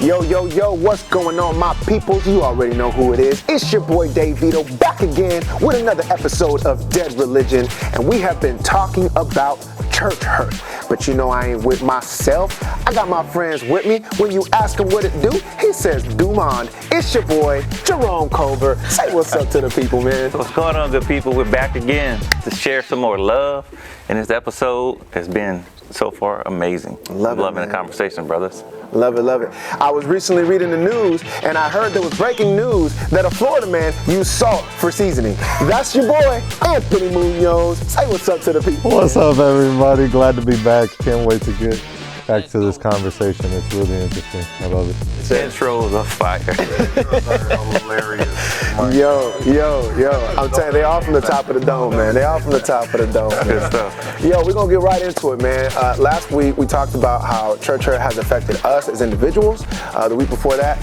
Yo, yo, yo, what's going on, my peoples? You already know who it is. It's your boy Dayvito back again with another episode of Dead Religion, and we have been talking about church hurt. But you know I ain't with myself. I got my friends with me. When you ask him what it do, he says, "Dumond." It's your boy, Jerome Culver. Say what's up to the people, man. What's going on, good people? We're back again to share some more love. And this episode has been so far amazing. Loving the conversation, brothers. Love it, love it. I was recently reading the news, and I heard there was breaking news that a Florida man used salt for seasoning. That's your boy, Anthony Munoz. Say what's up to the people. What's up, everybody? Glad to be back. Can't wait to get back to this conversation. It's really interesting. I love it. The intro's a fire. Yo. I'm telling you, they all from the top of the dome, man. They all from the top of the dome. Good stuff. Yo, we're going to get right into it, man. Last week, we talked about how church hurt has affected us as individuals. The week before that,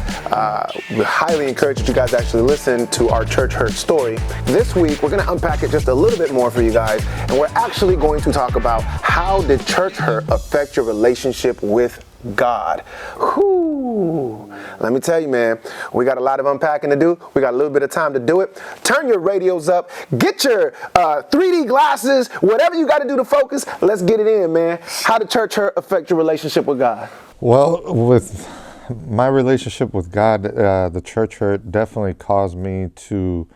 we highly encourage that you guys actually listen to our church hurt story. This week, we're going to unpack it just a little bit more for you guys, and we're actually going to talk about how did church hurt affect your relationship with God. Whew. Let me tell you, man, we got a lot of unpacking to do. We got a little bit of time to do it. Turn your radios up. Get your 3D glasses, whatever you got to do to focus. Let's get it in, man. How did church hurt affect your relationship with God? Well, with my relationship with God, the church hurt definitely caused me to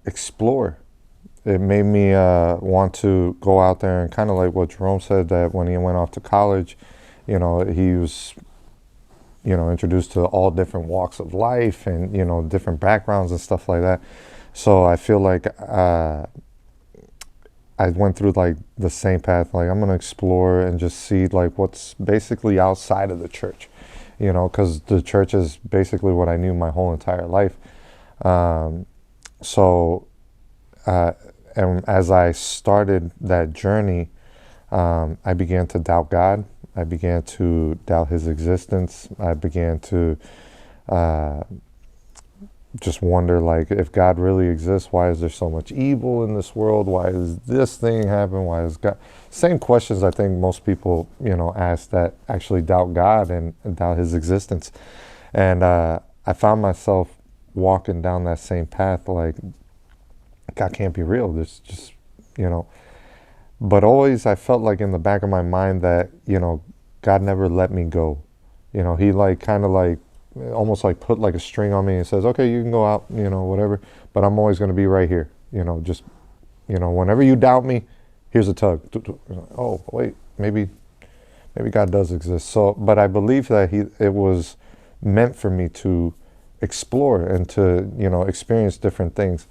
explore. It made me want to go out there and kind of like what Jerome said, that when he went off to college, you know, he was, you know, introduced to all different walks of life and, you know, different backgrounds and stuff like that. So I feel like I went through like the same path. Like, I'm going to explore and just see like what's basically outside of the church, you know, because the church is basically what I knew my whole entire life. And as I started that journey, I began to doubt God. I began to doubt his existence. I began to just wonder, like, if God really exists, why is there so much evil in this world? Why does this thing happen? Why is God? Same questions I think most people, you know, ask that actually doubt God and doubt his existence. And I found myself walking down that same path, like, God can't be real. There's just, you know. But always I felt like in the back of my mind that, you know, God never let me go. You know, he like kind of like almost like put like a string on me and says, okay, you can go out, you know, whatever, but I'm always going to be right here. You know, just, you know, whenever you doubt me, here's a tug. Oh, wait, maybe God does exist. So, but I believe that it was meant for me to explore and to, you know, experience different things.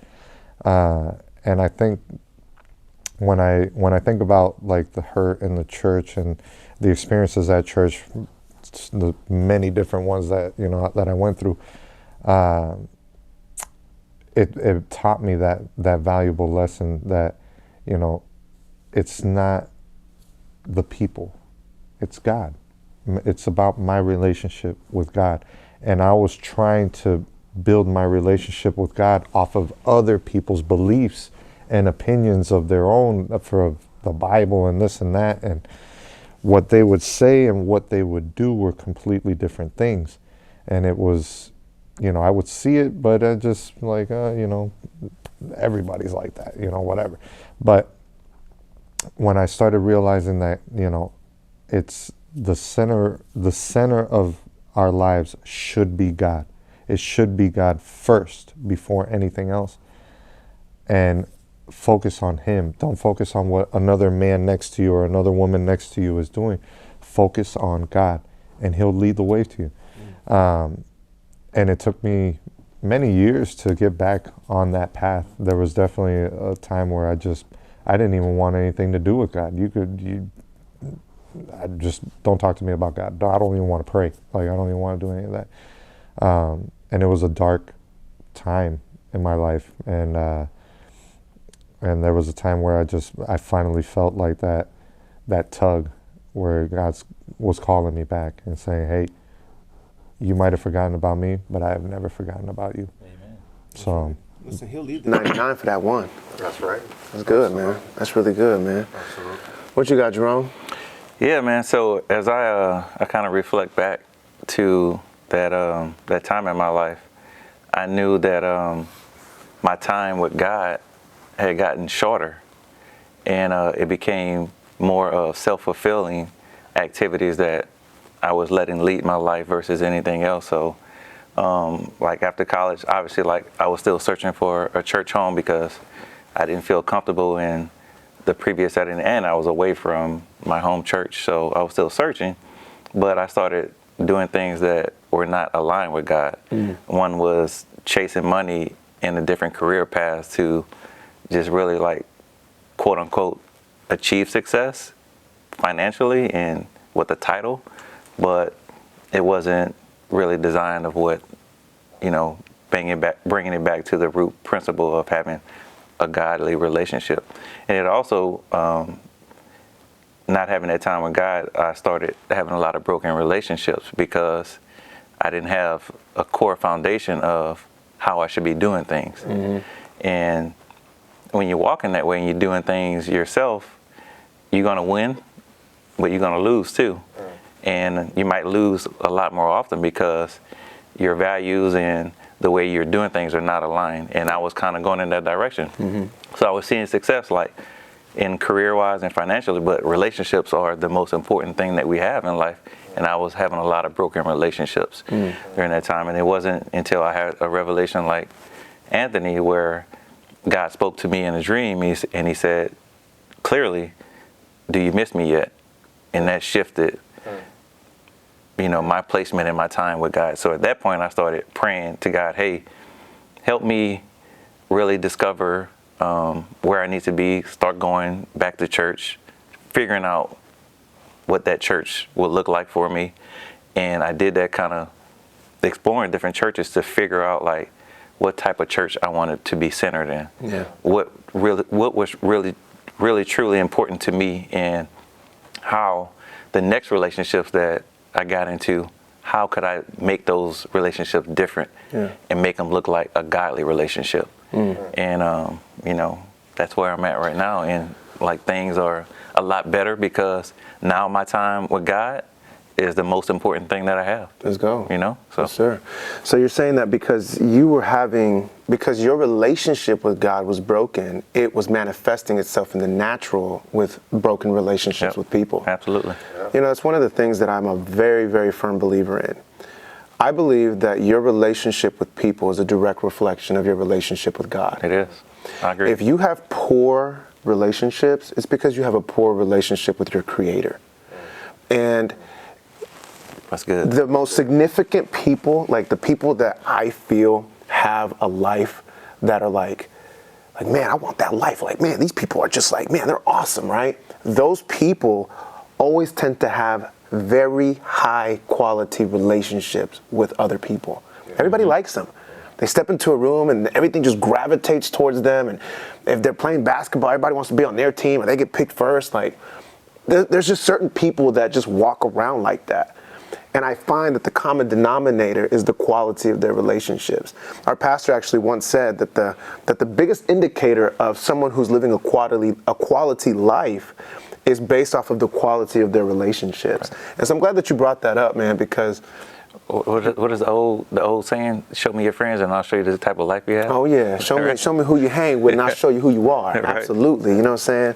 And I think when I think about like the hurt in the church and the experiences at church, the many different ones that, you know, that I went through, it taught me that valuable lesson that, you know, it's not the people, it's God. It's about my relationship with God. And I was trying to build my relationship with God off of other people's beliefs and opinions of their own for the Bible and this and that, and what they would say and what they would do were completely different things. And it was, you know, I would see it, but I just like, you know, everybody's like that, you know, whatever. But when I started realizing that, you know, it's the center of our lives should be God. It should be God first before anything else. And focus on him. Don't focus on what another man next to you or another woman next to you is doing. Focus on God, and he'll lead the way to you. And it took me many years to get back on that path. There was definitely a time where I didn't even want anything to do with God. I just don't talk to me about God. I don't even want to pray. Like, I don't even want to do any of that. And it was a dark time in my life. And there was a time where I finally felt like that tug where God was calling me back and saying, hey, you might have forgotten about me, but I have never forgotten about you. Amen. So listen, he'll leave the 99 for that one. That's right. That's good, man. That's really good, man. Absolutely. What you got, Jerome? Yeah, man. So as I kind of reflect back to that time in my life, I knew that my time with God had gotten shorter, and it became more of self-fulfilling activities that I was letting lead my life versus anything else. So, like after college, obviously, like I was still searching for a church home because I didn't feel comfortable in the previous setting, and I was away from my home church, so I was still searching. But I started doing things that were not aligned with God. One was chasing money in a different career path to just really, like, quote unquote, achieve success financially and with a title, but it wasn't really designed of what, bringing it back to the root principle of having a godly relationship. And it also, not having that time with God, I started having a lot of broken relationships because I didn't have a core foundation of how I should be doing things. And when you're walking that way and you're doing things yourself, you're going to win, but you're going to lose too. And you might lose a lot more often because your values and the way you're doing things are not aligned. And I was kind of going in that direction. So I was seeing success, like in career-wise and financially, but relationships are the most important thing that we have in life. And I was having a lot of broken relationships during that time. And it wasn't until I had a revelation like Anthony, where God spoke to me in a dream, and he said, clearly, do you miss me yet? And that shifted, my placement in my time with God. So at that point, I started praying to God, hey, help me really discover where I need to be, start going back to church, figuring out what that church would look like for me. And I did that, kind of exploring different churches to figure out, like, what type of church I wanted to be centered in. What was really truly important to me, and how the next relationships that I got into, how could I make those relationships different and make them look like a godly relationship. And that's where I'm at right now, and like things are a lot better because now my time with God is the most important thing that I have. Let's go. So. Yes, sir. So you're saying that because your relationship with God was broken, it was manifesting itself in the natural with broken relationships with people. Absolutely. It's one of the things that I'm a very, very firm believer in. I believe that your relationship with people is a direct reflection of your relationship with God. It is. I agree. If you have poor relationships, it's because you have a poor relationship with your Creator. And that's good. The most significant people, like the people that I feel have a life that are like, man, I want that life. Like, man, these people are just like, man, they're awesome, right? Those people always tend to have very high quality relationships with other people. Everybody likes them. They step into a room and everything just gravitates towards them. And if they're playing basketball, everybody wants to be on their team, or they get picked first. Like, there's just certain people that just walk around like that. And I find that the common denominator is the quality of their relationships. Our pastor actually once said that the biggest indicator of someone who's living a quality life is based off of the quality of their relationships. And so I'm glad that you brought that up, man, because what is the old saying? Show me your friends and I'll show you the type of life you have. Oh yeah, show me who you hang with, and I'll show you who you are. Right. Absolutely, you know what I'm saying?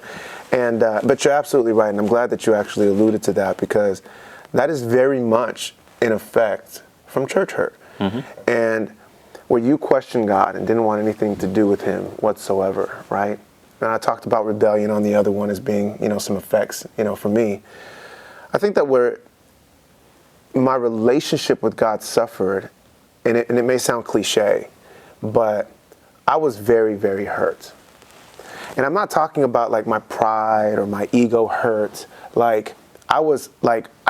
And but you're absolutely right, and I'm glad that you actually alluded to that, because that is very much in effect from church hurt. And where you questioned God and didn't want anything to do with Him whatsoever, right? And I talked about rebellion on the other one as being, some effects, for me. I think that where my relationship with God suffered, and it may sound cliche, but I was very, very hurt. And I'm not talking about like my pride or my ego hurt. I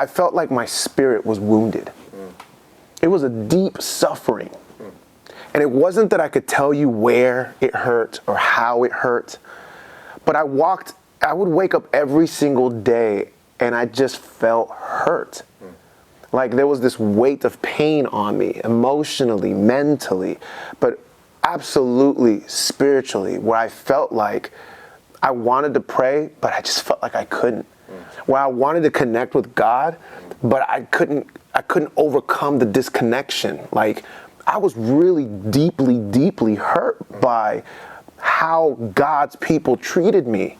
felt like my spirit was wounded. It was a deep suffering. And it wasn't that I could tell you where it hurt or how it hurt, but I would wake up every single day and I just felt hurt. Like there was this weight of pain on me, emotionally, mentally, but absolutely spiritually, where I felt like I wanted to pray, but I just felt like I couldn't. where I wanted to connect with God, but I couldn't overcome the disconnection. Like, I was really deeply, deeply hurt by how God's people treated me.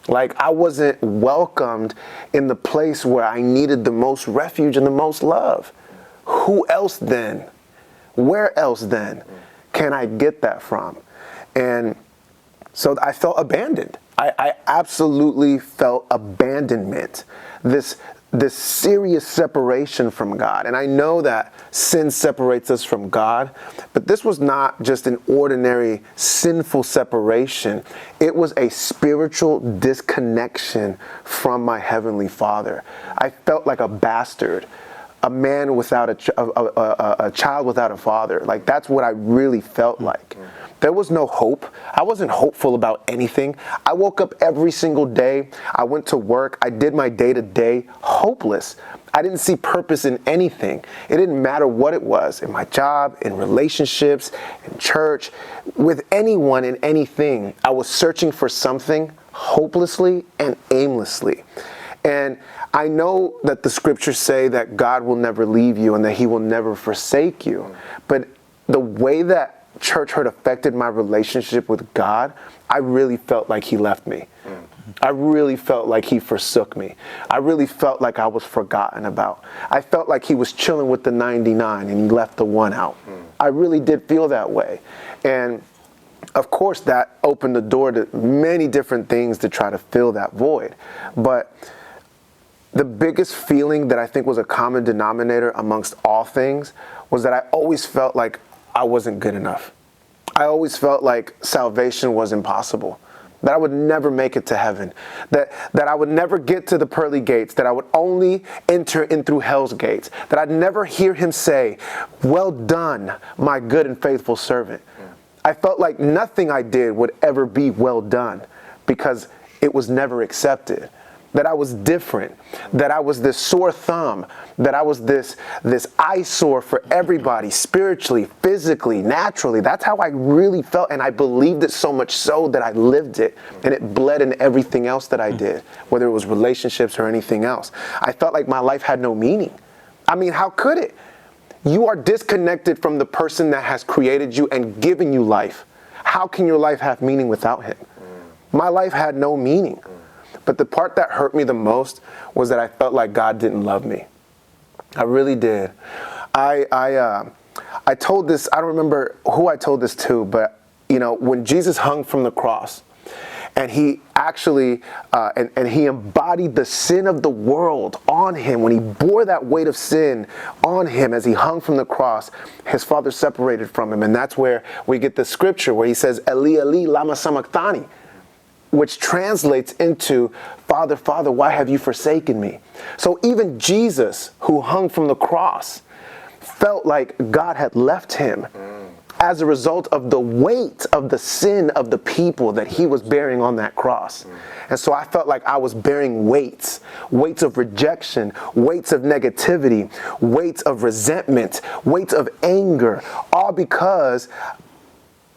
Like, I wasn't welcomed in the place where I needed the most refuge and the most love. Who else then? Where else then can I get that from? And so I felt abandoned. I absolutely felt abandonment. This serious separation from God. And I know that sin separates us from God, but this was not just an ordinary sinful separation. It was a spiritual disconnection from my Heavenly Father. I felt like a bastard, a man without a child without a father. Like, that's what I really felt like. There was no hope. I wasn't hopeful about anything. I woke up every single day. I went to work. I did my day-to-day hopeless. I didn't see purpose in anything. It didn't matter what it was, in my job, in relationships, in church, with anyone and anything. I was searching for something hopelessly and aimlessly. And I know that the scriptures say that God will never leave you and that he will never forsake you. But the way that church hurt affected my relationship with God, I really felt like he left me. I really felt like he forsook me. I really felt like I was forgotten about. I felt like he was chilling with the 99 and he left the one out. I really did feel that way. And of course, that opened the door to many different things to try to fill that void. But the biggest feeling that I think was a common denominator amongst all things was that I always felt like I wasn't good enough. I always felt like salvation was impossible, that I would never make it to heaven, that I would never get to the pearly gates, that I would only enter in through hell's gates, that I'd never hear him say, "Well done, my good and faithful servant." I felt like nothing I did would ever be well done because it was never accepted. That I was different, that I was this sore thumb, that I was this eyesore for everybody, spiritually, physically, naturally. That's how I really felt, and I believed it so much so that I lived it, and it bled in everything else that I did, whether it was relationships or anything else. I felt like my life had no meaning. I mean, how could it? You are disconnected from the person that has created you and given you life. How can your life have meaning without him? My life had no meaning. But the part that hurt me the most was that I felt like God didn't love me. I really did. I told this, I don't remember who I told this to, but you know, when Jesus hung from the cross and he actually, and he embodied the sin of the world on him, when he bore that weight of sin on him as he hung from the cross, his Father separated from him. And that's where we get the scripture where he says, "Eli, Eli, lama sabachthani," which translates into, "Father, Father, why have you forsaken me?" So even Jesus, who hung from the cross, felt like God had left him as a result of the weight of the sin of the people that he was bearing on that cross. And so I felt like I was bearing weights of rejection, weights of negativity, weights of resentment, weights of anger, all because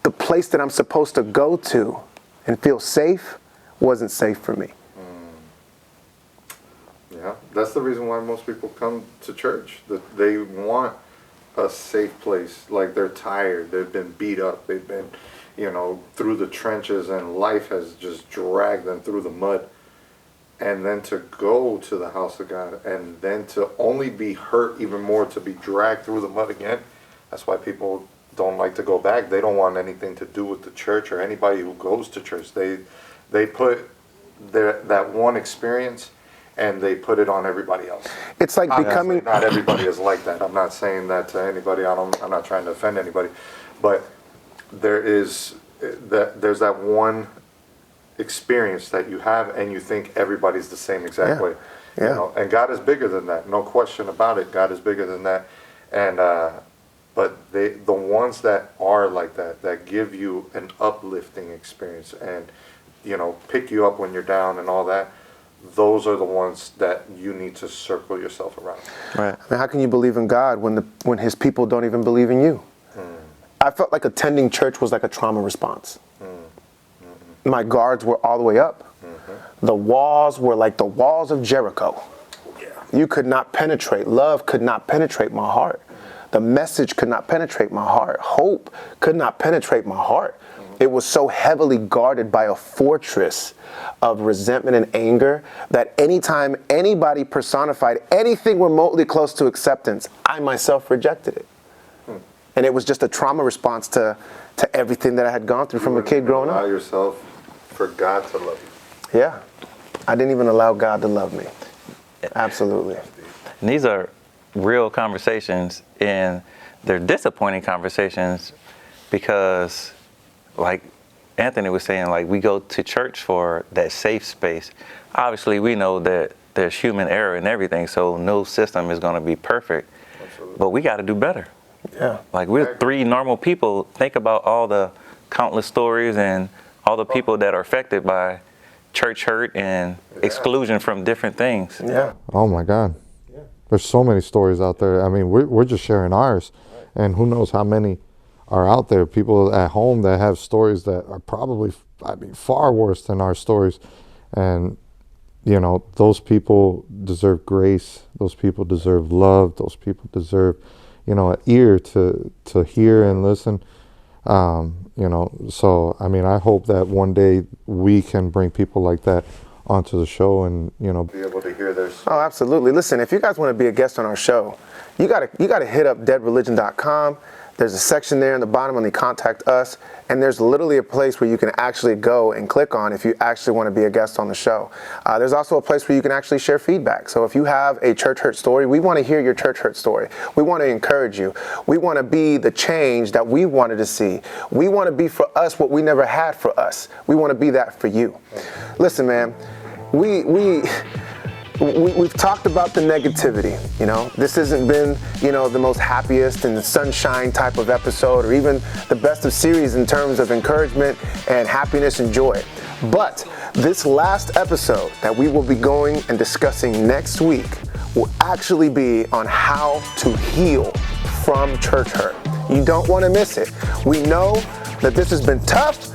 the place that I'm supposed to go to and feel safe wasn't safe for me. Yeah, that's the reason why most people come to church. That they want a safe place. Like, they're tired, they've been beat up, they've been, through the trenches, and life has just dragged them through the mud. And then to go to the house of God, and then to only be hurt even more, to be dragged through the mud again. That's why people don't like to go back. They don't want anything to do with the church or anybody who goes to church. They put that one experience and they put it on everybody else. It's like becoming... Not everybody is like that. I'm not saying that to anybody. I'm not trying to offend anybody. But there's that one experience that you have and you think everybody's the same exact way. Yeah. And God is bigger than that. No question about it. God is bigger than that. And but the ones that are like that give you an uplifting experience and, pick you up when you're down and all that, those are the ones that you need to circle yourself around. Right. I mean, how can you believe in God when his people don't even believe in you? I felt like attending church was like a trauma response. My guards were all the way up. the walls were like the walls of Jericho. You could not penetrate. Love could not penetrate my heart. The message could not penetrate my heart. Hope could not penetrate my heart. It was so heavily guarded by a fortress of resentment and anger that anytime anybody personified anything remotely close to acceptance, I myself rejected it. And it was just a trauma response to everything that I had gone through from a kid growing up. Allow yourself for God to love you. Yeah. I didn't even allow God to love me. Absolutely. And these are real conversations, and they're disappointing conversations because, like Anthony was saying, like, we go to church for that safe space. Obviously, we know that there's human error in everything, so no system is going to be perfect. Absolutely. But we got to do better. Yeah. Like, we're three normal people. Think about all the countless stories and all the people that are affected by church hurt and exclusion from different things. Yeah. Oh my God. There's so many stories out there. I mean, we're just sharing ours, and who knows how many are out there. People at home that have stories that are probably, I mean, far worse than our stories. And, you know, those people deserve grace. Those people deserve love. Those people deserve, you know, an ear to hear and listen. You know, so, I mean, I hope that one day we can bring people like that onto the show and, you know, be able to hear their story. Oh, absolutely. Listen, if you guys want to be a guest on our show, you gotta hit up deadreligion.com. There's a section there in the bottom on the Contact Us, and there's literally a place where you can actually go and click on if you actually want to be a guest on the show. There's also a place where you can actually share feedback. So if you have a church hurt story, we want to hear your church hurt story. We want to encourage you. We want to be the change that we wanted to see. We want to be for us what we never had for us. We want to be that for you. Listen, man, we've talked about the negativity. You know, this hasn't been, you know, the most happiest and the sunshine type of episode, or even the best of series in terms of encouragement and happiness and joy. But this last episode that we will be going and discussing next week will actually be on how to heal from church hurt. You don't want to miss it. We know that this has been tough,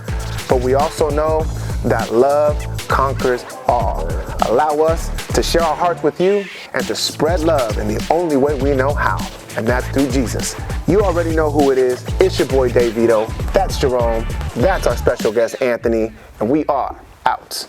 but we also know that love conquers all. Allow us to share our hearts with you and to spread love in the only way we know how, and that's through Jesus. You already know who it is. It's your boy Dayvito. That's Jerome. That's our special guest Anthony, and we are out.